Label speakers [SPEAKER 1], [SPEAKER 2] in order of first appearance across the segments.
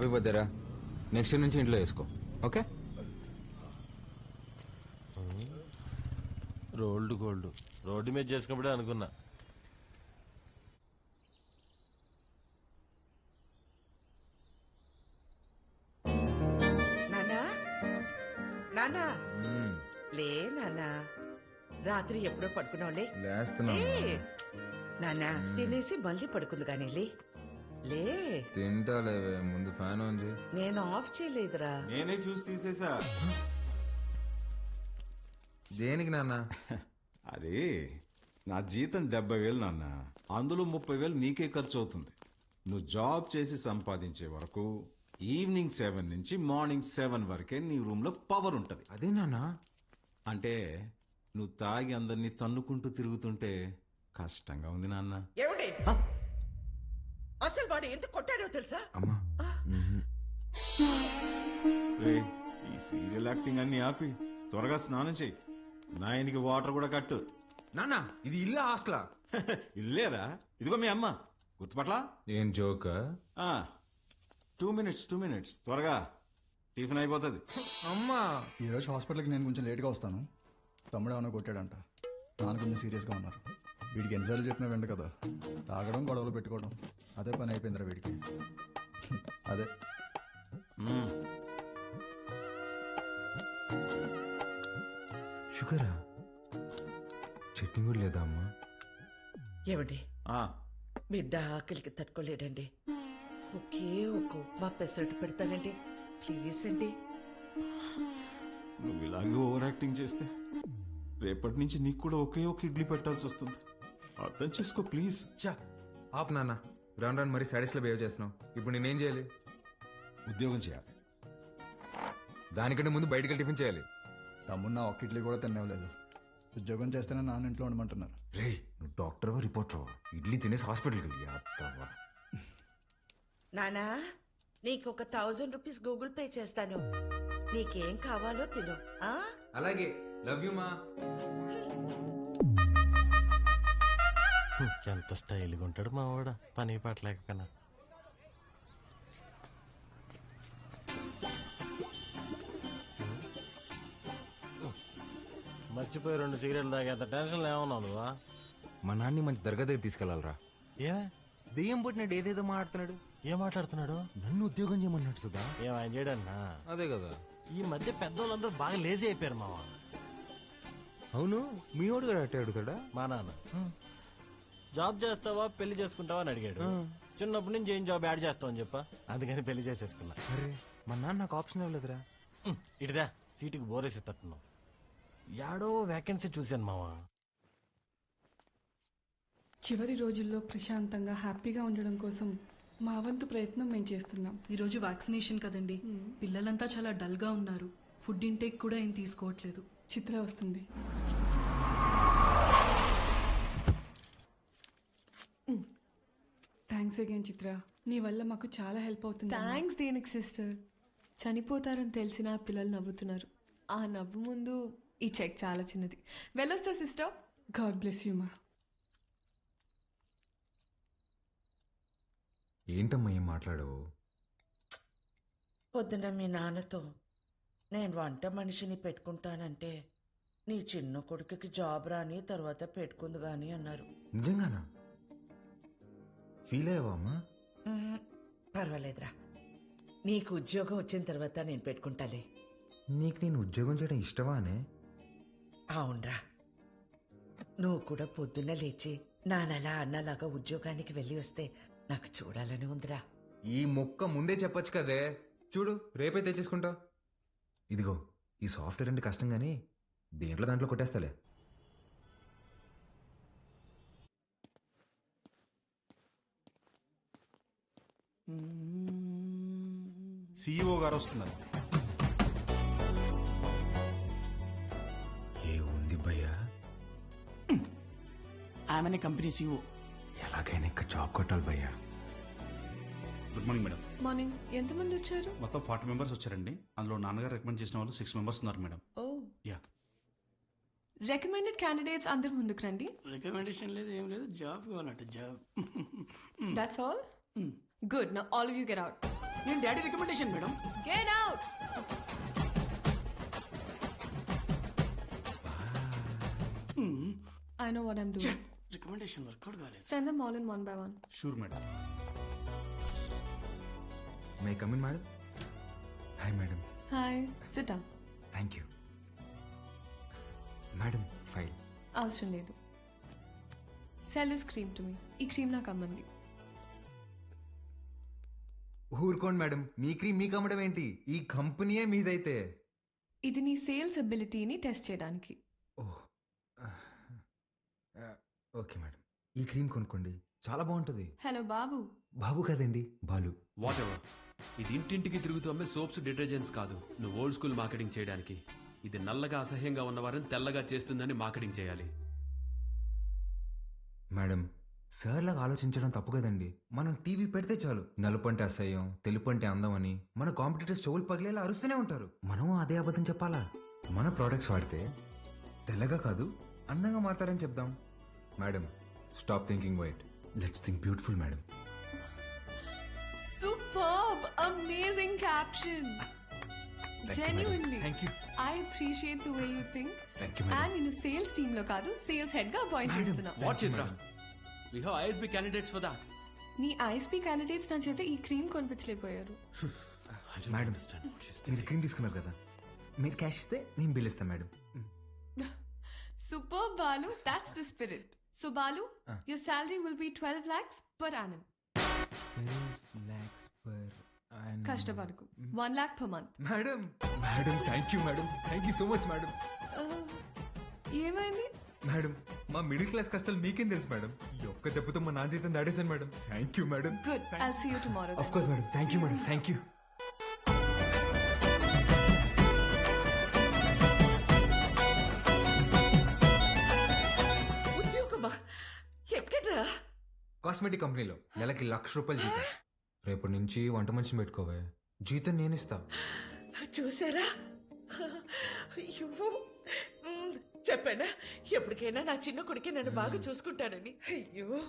[SPEAKER 1] Happy బర్త్డేరా. Next నుంచి ఇంట్లో వేసుకో, ఓకే?
[SPEAKER 2] రోల్డ్ గోల్డ్ రోడ్డు మీద చేసుకున్నప్పుడే అనుకున్నా.
[SPEAKER 3] నానా నానా లే నానా, రాత్రి ఎప్పుడో పడుకున్నావులే.
[SPEAKER 1] లేస్తున్నా.
[SPEAKER 3] నానా తినేసి మళ్ళీ పడుకుంది కానీ లే.
[SPEAKER 1] తింటాలేవే, ముందు ఫ్యాన్ ఆన్ చేయి.
[SPEAKER 3] నేను ఆఫ్ చేయలేదురా.
[SPEAKER 4] నేనే ఫ్యూజ్ తీసేసా.
[SPEAKER 1] దేనికి నాన్న?
[SPEAKER 4] అదే నా జీతం 70,000 నాన్న, అందులో 30,000 నీకే ఖర్చు అవుతుంది. నువ్వు జాబ్ చేసి సంపాదించే వరకు ఈవినింగ్ 7 నుంచి మార్నింగ్ 7 వరకే నీ రూమ్ లో పవర్ ఉంటది.
[SPEAKER 1] అదే నాన్న.
[SPEAKER 4] అంటే నువ్వు తాగి అందరినీ తన్నుకుంటూ తిరుగుతుంటే కష్టంగా ఉంది నాన్న.
[SPEAKER 3] ఏమండి, అసలు వాడు ఎందుకు కొట్టాడో తెలుసా?
[SPEAKER 1] అమ్మా
[SPEAKER 4] రేయ్, ఈ సీరియల్ యాక్టింగ్ అన్ని ఆపి త్వరగా స్నానం చెయ్యి. నాయనికి వాటర్ కూడా కట్టు.
[SPEAKER 1] నాన్న, ఇది ఇల్లా హాస్టలా?
[SPEAKER 4] ఇల్లేరా, ఇదిగో మీ అమ్మ. గుర్తుపట్లా?
[SPEAKER 1] ఏం జోక్?
[SPEAKER 4] 2 minutes త్వరగా టిఫిన్ అయిపోతుంది.
[SPEAKER 1] అమ్మా,
[SPEAKER 5] ఈరోజు హాస్పిటల్కి నేను కొంచెం లేట్గా వస్తాను. తమ్ముడు ఏమైనా కొట్టాడంట, నాన్న కొంచెం సీరియస్గా ఉన్నారు. వీడికి ఎన్నిసార్లు చెప్పినా వెంట కదా, తాగడం గొడవలు పెట్టుకోవడం అదే పని అయిపోయిందిరా వీడికి. అదే
[SPEAKER 1] షుగరా? చట్నీ కూడా లేదా అమ్మా?
[SPEAKER 3] ఏమండి, బిడ్డ ఆకలికి తట్టుకోలేడండి. ఒకే ఒక ఉప్మా పెసరట్టు పెడతానండి, ప్లీజ్ అండి.
[SPEAKER 4] నువ్వు ఇలాగే ఓవర్ యాక్టింగ్ చేస్తే రేపటి నుంచి నీకు కూడా ఒకే ఒక ఇడ్లీ పెట్టాల్సి వస్తుంది. అర్థం చేసుకో ప్లీజ్.
[SPEAKER 1] చా ఆప్ నాన్న, రాను రాను మరీ సాడీస్లో బిహేవ్ చేస్తున్నావు. ఇప్పుడు నేనేం చేయాలి?
[SPEAKER 4] ఉద్యోగం చేయాలి.
[SPEAKER 1] దానికంటే ముందు బయటికి వెళ్ళి టిఫిన్ చేయాలి.
[SPEAKER 5] తమ్ముడు నా ఒక్క ఇడ్లీ కూడా తినలేదు. ఉద్యోగం చేస్తేనే నాన్న ఇంట్లో ఉండమంటున్నారు.
[SPEAKER 1] రే, నువ్వు డాక్టర్వా రిపోర్టర్వా? ఇడ్లీ తినేసి హాస్పిటల్కి వెళ్ళి అత్తవా.
[SPEAKER 3] నానా, నీకు ఒక 1000 రూపీస్ గూగుల్ పే చేస్తాను. నీకేం కావాలో తిను.
[SPEAKER 1] అలాగే, లవ్ యూ మా.
[SPEAKER 2] ఎంత స్టైల్గా ఉంటాడు మా వాడు, పని పట్టలేకపోయినా. మర్చిపోయి 2 సిగరెట్లు తాగేంత టెన్షన్లో ఏమన్నావు నువ్వా?
[SPEAKER 1] మా నాన్ని మంచి దర్గా దగ్గర తీసుకెళ్లాలరా.
[SPEAKER 2] ఏమే
[SPEAKER 1] దెయ్యం పుట్టినాడు, ఏదేదో మాట్లాడుతున్నాడు.
[SPEAKER 2] ఏం మాట్లాడుతున్నాడు?
[SPEAKER 1] నన్ను ఉద్యోగం చేయమన్నాడు సుధా.
[SPEAKER 2] ఏం ఆయన చేయడన్నా?
[SPEAKER 1] అదే కదా.
[SPEAKER 2] ఈ మధ్య పెద్దోళ్ళందరూ బాగా లేజీ అయిపోయారు మావా.
[SPEAKER 1] అవును, మీ వాడు కూడా అట్టే అడుగుతాడా?
[SPEAKER 2] మా నాన్న జాబ్ చేస్తావా పెళ్లి చేసుకుంటావా అని అడిగాడు. చిన్నప్పటి నుంచి ఏం జాబ్ యాడ్ చేస్తావు అని చెప్పా, అందుకని పెళ్లి చేసేసుకున్నా.
[SPEAKER 1] అరే, మా నాన్న నాకు ఆప్షన్ ఇవ్వలేదురా.
[SPEAKER 2] ఇటుదా సీటుకి బోరేసి తట్టున్నావు. యాడో వేకెన్సీ చూశాను మావా.
[SPEAKER 6] చివరి రోజుల్లో ప్రశాంతంగా హ్యాపీగా ఉండడం కోసం మా వంతు ప్రయత్నం మేము చేస్తున్నాం.
[SPEAKER 7] ఈరోజు వ్యాక్సినేషన్ కదండి, పిల్లలంతా చాలా డల్గా ఉన్నారు. ఫుడ్ ఇంటేక్ కూడా ఏం తీసుకోవట్లేదు.
[SPEAKER 6] చిత్ర వస్తుంది. థ్యాంక్స్ అగైన్ చిత్ర, నీ వల్ల మాకు చాలా హెల్ప్ అవుతుంది.
[SPEAKER 8] థ్యాంక్స్ దేనికి సిస్టర్, చనిపోతారని తెలిసిన పిల్లలు నవ్వుతున్నారు. ఆ నవ్వు ముందు ఈ చెక్ చాలా చిన్నది. వెళ్ళొస్తా సిస్టర్.
[SPEAKER 6] గాడ్ బ్లెస్ యూ మా.
[SPEAKER 1] ఏంటమ్మా ఏం మాట్లాడవు?
[SPEAKER 3] పొద్దున మీ నాన్నతో నేను వంట మనిషిని పెట్టుకుంటానంటే నీ చిన్న కొడుకుకి జాబ్ రాని తర్వాత పెట్టుకుంది గాని అన్నారు.
[SPEAKER 1] నిజంగానా? ఫీల్ అయ్యావా అమ్మా?
[SPEAKER 3] పర్వాలేదురా, నీకు ఉద్యోగం వచ్చిన తర్వాత నేను పెట్టుకుంటాలే.
[SPEAKER 1] నీకు నేను ఉద్యోగం చేయడం ఇష్టమానే?
[SPEAKER 3] అవునరా, నువ్వు కూడా పొద్దున్న లేచి నానలా అన్నలాగా ఉద్యోగానికి వెళ్ళి వస్తే నాకు చూడాలని ఉందిరా.
[SPEAKER 1] ఈ మొక్క ముందే చెప్పొచ్చు కదే. చూడు, రేపే తెచ్చేసుకుంటా. ఇదిగో, ఈ సాఫ్ట్వేర్ అంటే కష్టం గానీ దాంట్లో కొట్టేస్తాలే.
[SPEAKER 4] సిఇఓ గారు వస్తున్నారు.
[SPEAKER 1] ఏ ఉంది భయ్యా?
[SPEAKER 9] ఆమెనే కంపెనీ సిఇఓ.
[SPEAKER 1] ఎలాగైనా ఇక్కడ జాబ్ కొట్టాలి భయ్యా.
[SPEAKER 10] Good morning madam.
[SPEAKER 8] మార్నింగ్. ఎంతమంది వచ్చారు?
[SPEAKER 10] మొత్తం 40 మెంబర్స్ వచ్చారండి. అందులో నాన్నగారు రికమెండ్ చేసిన వాళ్ళు 6 మెంబర్స్ ఉన్నారు madam.
[SPEAKER 8] Oh
[SPEAKER 10] yeah.
[SPEAKER 8] Recommended candidates అందరు ముందుకు రండి.
[SPEAKER 9] రికమెండేషన్ లేదు, ఏం లేదు, జాబ్ కావాలంట. Job.
[SPEAKER 8] That's all. Good. Now all of you get out.
[SPEAKER 9] నేను daddy recommendation madam.
[SPEAKER 8] Get out. I know what I'm doing.
[SPEAKER 9] రికమెండేషన్ వర్కౌట్ కాలేదు.
[SPEAKER 8] Send them all in one by one.
[SPEAKER 10] Sure madam.
[SPEAKER 1] My come in madam. Hi madam.
[SPEAKER 8] Hi. Sit down.
[SPEAKER 1] Thank you madam. File
[SPEAKER 8] అవసరం లేదు. Sell this cream to me. ఈ cream నాకు అమ్మంది.
[SPEAKER 1] ఊరుకోండి madam, మీ cream మీకు అమ్మడం ఏంటి? ఈ కంపెనీయే మీదైతే.
[SPEAKER 8] ఇది నీ సేల్స్ అబిలిటీని టెస్ట్ చేయడానికి.
[SPEAKER 1] ఓహ్, ఓకే మేడం, ఈ క్రీమ్ కొనుక్కోండి, చాలా బాగుంటుంది.
[SPEAKER 8] హలో బాబు.
[SPEAKER 1] బాబు కాదండి, బాలు.
[SPEAKER 11] What ever. ఇది ఇంటింటికి తిరుగుతూ అమ్మే సోప్స్ డిటర్జెంట్స్ కాదు, నువ్వు ఓల్డ్ స్కూల్ మార్కెటింగ్ చేయడానికి. ఇది నల్లగా అసహ్యంగా ఉన్నవారిని తెల్లగా చేస్తుందని మార్కెటింగ్ చేయాలి.
[SPEAKER 1] మేడం, సార్ లాగా ఆలోచించడం తప్పు కదండి. మనం టీవీ పెడితే చాలు నలుపు అంటే అసహ్యం, తెలుపు అంటే అందం అని మన కాంపిటీటర్స్ చెవులు పగిలేలా అరుస్తూనే ఉంటారు. మనం అదే అబద్ధం చెప్పాలా? మన ప్రోడక్ట్స్ వాడితే తెల్లగా కాదు అందంగా మారతారని చెప్దాం. Madam, stop thinking white, let's think beautiful madam.
[SPEAKER 8] Superb, amazing caption. Genuinely.
[SPEAKER 1] Thank you.
[SPEAKER 8] I appreciate the way you think.
[SPEAKER 1] Thank you, madam.
[SPEAKER 8] And నేను సేల్స్ టీమ్ లో కాదు, సేల్స్ హెడ్ గా అపాయింట్ చేస్తున్నా.
[SPEAKER 11] What Chitra, we have ISB candidates for that.
[SPEAKER 8] నీ ISP candidates నా చేత ఈ cream కొనిపించలేకపోయారు.
[SPEAKER 1] మేడం, మీరు క్రీమ్ తీసుకున్నారు కదా, మీరు క్యాష్ ఇస్తే నేను బిల్ ఇస్తాను madam.
[SPEAKER 8] Superb, Balu. That's the spirit. So Balu, your salary will be 12 lakhs per annum.
[SPEAKER 1] 12 lakhs per annum.
[SPEAKER 8] కష్టపడకు. 1 lakh per month.
[SPEAKER 1] Madam, madam, thank you madam, thank you so much madam.
[SPEAKER 8] ఏమైంది?
[SPEAKER 1] Madam, మా middle class కష్టాలు మీకేం తెలుసు madam. ఈ ఒక్క దెబ్బతో మా నాన్న జీతం దాడేశాను madam. Thank you madam.
[SPEAKER 8] Good. I'll see you tomorrow.
[SPEAKER 1] Of course madam. Thank you madam, thank you.
[SPEAKER 3] ఉద్యోగమా? ఎక్కడ్రా?
[SPEAKER 1] కాస్మెటిక్ కంపెనీలో నెలకి ₹1,00,000 జీతం. రేపటి నుంచి వంట మనిషిని పెట్టుకోవే, జీతం నేను ఇస్తా.
[SPEAKER 3] చూసారా? అయ్యో, చెప్పానా ఎప్పటికైనా నా చిన్న కొడుకే నన్ను బాగా చూసుకుంటానని. అయ్యో,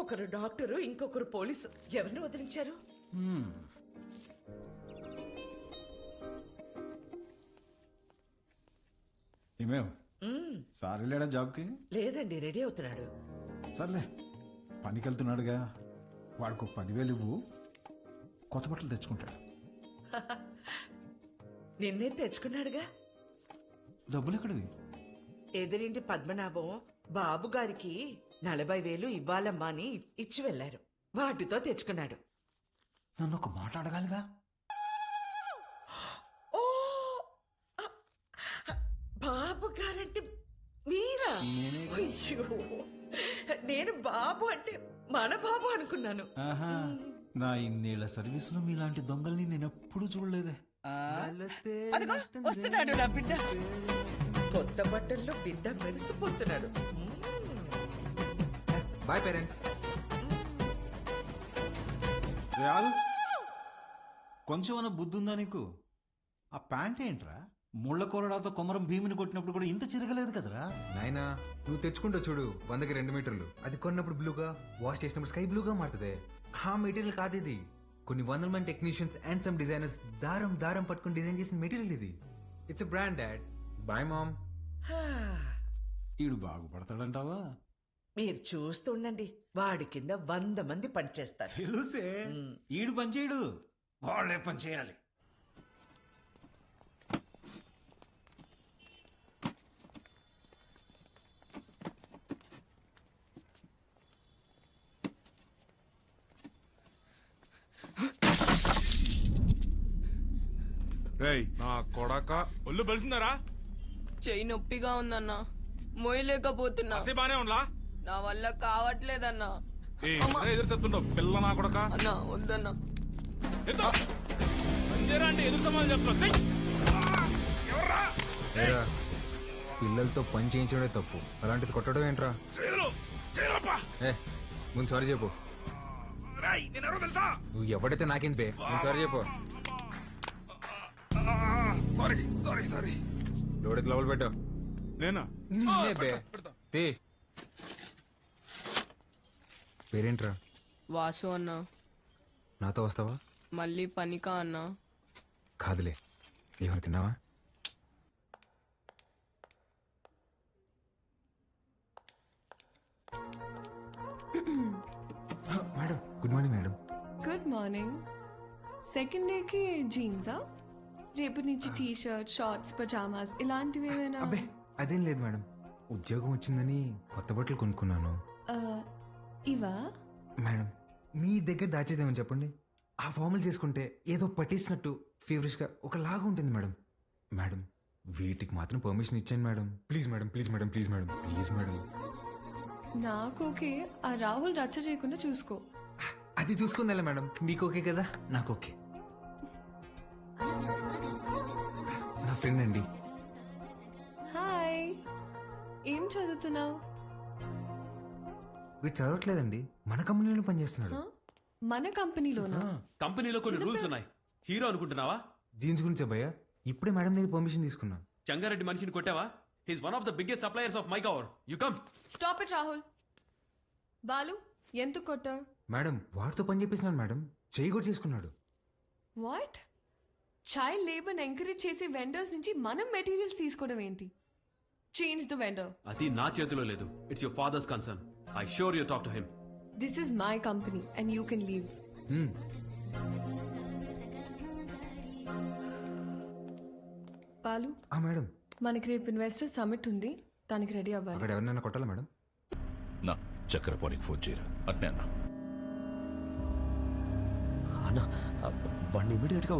[SPEAKER 3] ఒకరు డాక్టరు, ఇంకొకరు పోలీసు. ఎవరిని వదిలించారు?
[SPEAKER 4] ఏమేవ్ సార్ వెళ్ళాడా జాబ్కి?
[SPEAKER 3] లేదండి, రెడీ అవుతున్నాడు.
[SPEAKER 4] సర్లే, పనికి వెళ్తున్నాడుగా, వాడికి 10,000 ఇవ్వు, కొత్త బట్టలు తెచ్చుకుంటాడు.
[SPEAKER 3] నిన్నే తెచ్చుకున్నాడుగా.
[SPEAKER 4] డబ్బులు ఎక్కడివి?
[SPEAKER 3] ఎదురింటి పద్మనాభం బాబు గారికి 40,000 ఇవ్వాలమ్మా అని ఇచ్చి వెళ్లారు. వాటితో తెచ్చుకున్నాడు.
[SPEAKER 4] నన్ను ఒక మాట అడగాలిగా.
[SPEAKER 3] ఓ, బాబు గారంటే మీరా? అయ్యో, నేను బాబు అంటే మన బాబు అనుకున్నాను.
[SPEAKER 4] ఆహా, నా ఇన్నేళ్ల సర్వీస్ లో మీలాంటి దొంగల్ని నేను ఎప్పుడు చూడలేదే.
[SPEAKER 3] అదిగో వస్తున్నాడు నా బిడ్డ. కొత్త బట్టల్లో బిడ్డ మెరిసిపోతున్నాడు.
[SPEAKER 1] Boy parents.
[SPEAKER 4] కొంచెం అన్న బుద్ధి ఉందా నీకు? ఆ ప్యాంట్ ఏంట్రా, ముళ్ళ కొరడాతో కొమరం భీమిని కొట్టినప్పుడు కూడా ఇంత చిరగలేదు కదరా.
[SPEAKER 1] నాయనా, నువ్వు తెచ్చుకుంటావు చూడు 100కి 2 మీటర్లు, అది కొన్నప్పుడు బ్లూగా, వాష్ చేసినప్పుడు స్కై బ్లూగా మారుతుంది. ఆ మెటీరియల్ కాదు ఇది. కొన్ని 100 మంది టెక్నీషియన్స్ అండ్ సమ్ డిజైనర్స్ దారం పట్టుకుని డిజైన్ చేసిన మెటీరియల్ ఇది. It's brand dad. Boy mom.
[SPEAKER 4] ఈడు బాగుపడతాడంటావా?
[SPEAKER 3] మీరు చూస్తుండండి, వాడి కింద 100 మంది పనిచేస్తారు.
[SPEAKER 4] తెలుసే, ఈడు పని చేయడు, వాళ్ళే పని చేయాలి.
[SPEAKER 12] నా కొడక ఒళ్ళు బలిసిందరా?
[SPEAKER 8] చెయ్యి నొప్పిగా ఉందన్నా, మోయలేకపోతున్నా.
[SPEAKER 12] బానే ఉందా?
[SPEAKER 8] నా వల్ల కావట్లేదన్నా.
[SPEAKER 12] ఎదురు చెప్తుండవు పిల్ల నా కొడక.
[SPEAKER 8] అన్నా వద్దన్నా.
[SPEAKER 12] అంటే ఎదురు సమాధానం చెప్తున్నా.
[SPEAKER 1] పిల్లలతో పని చేయించడే తప్పు, అలాంటిది కొట్టడం ఏంట్రా? ముందు సారీ చెప్పు. నువ్వు ఎవడైతే నాకేం పే, ముందు సారీ చెప్పు.
[SPEAKER 12] సారీ
[SPEAKER 1] లోడెత్తి లోపల పెట్టు.
[SPEAKER 12] నేనా?
[SPEAKER 1] పేరేంట్రా?
[SPEAKER 8] వాసు అన్నా.
[SPEAKER 1] నాతో వస్తావా?
[SPEAKER 8] మళ్ళీ పనికా అన్నా?
[SPEAKER 1] కాదులే, ఏమైనా తిన్నావా? Madam good morning madam.
[SPEAKER 8] Good morning. Second డేకి జీన్సా? రేపటి నుంచి టీ షర్ట్, షార్ట్స్, పజామాస్ ఇలాంటివి ఏమైనా?
[SPEAKER 1] అబ్బే అదేం లేదు మేడం, ఉద్యోగం వచ్చిందని కొత్త బట్టలు కొనుక్కున్నాను.
[SPEAKER 8] ఆ, ఇవా?
[SPEAKER 1] మేడం మీ దగ్గర దాచేదేమని చెప్పండి. ఆ ఫార్మల్ చేసుకుంటే ఏదో పట్టేసినట్టు ఫీవరిష్గా ఒకలాగా ఉంటుంది మేడం. మేడం వీటికి మాత్రం పర్మిషన్ ఇచ్చాను madam. Please madam, please madam, please madam, please madam.
[SPEAKER 8] నాకు ఓకే, ఆ రాహుల్ రచ్చ చేయకుండా చూసుకో.
[SPEAKER 1] అది చూసుకుందా మేడం, మీకు ఓకే కదా, నాకు ఓకే. నా ఫ్రెండ్ అండి.
[SPEAKER 8] హాయ్, ఏం చదువుతున్నావు?
[SPEAKER 1] వీడు చదవట్లేదండి, మన కంపెనీలో పనిచేస్తున్నాడు.
[SPEAKER 8] మన కంపెనీలోనా?
[SPEAKER 11] కంపెనీలో కొన్ని రూల్స్ ఉన్నాయి. హీరో అనుకుంటున్నావా?
[SPEAKER 1] జీన్స్ గురించి భయ్యా ఇప్పుడే మేడం దగ్గర పర్మిషన్ తీసుకున్నా.
[SPEAKER 11] చంగారెడ్డి మనిషిని కొట్టావా? He's one of the biggest suppliers of my cover. You come.
[SPEAKER 8] Stop it Rahul. Balu, ఎంత కొట్టావు?
[SPEAKER 1] మేడం వాడితో పని చేపిస్తున్నాను మేడం, చేయి కూడా చేసుకున్నాడు.
[SPEAKER 8] వాట్? చైల్డ్ లేబర్ ఎంకరేజ్ చేసే వెండర్స్ నుంచి మనం మెటీరియల్స్ తీసుకోవడం ఏంటి? Change the vendor.
[SPEAKER 11] అది నా చేతిలో లేదు. It's your father's concern. I sure you talk to him.
[SPEAKER 8] This is my company and you can leave. Balu,
[SPEAKER 1] madam
[SPEAKER 8] మనకి రేపు ఇన్వెస్టర్ సమిట్ ఉంది, దానికి రెడీ అవ్వాలి.
[SPEAKER 1] అక్కడ ఎవరినైనా కొట్టాలా మేడం?
[SPEAKER 12] నా చక్రపాణికి ఫోన్ చేయరా అట్నే అన్న.
[SPEAKER 2] అన్న వాడిని ఇమీడియట్ గా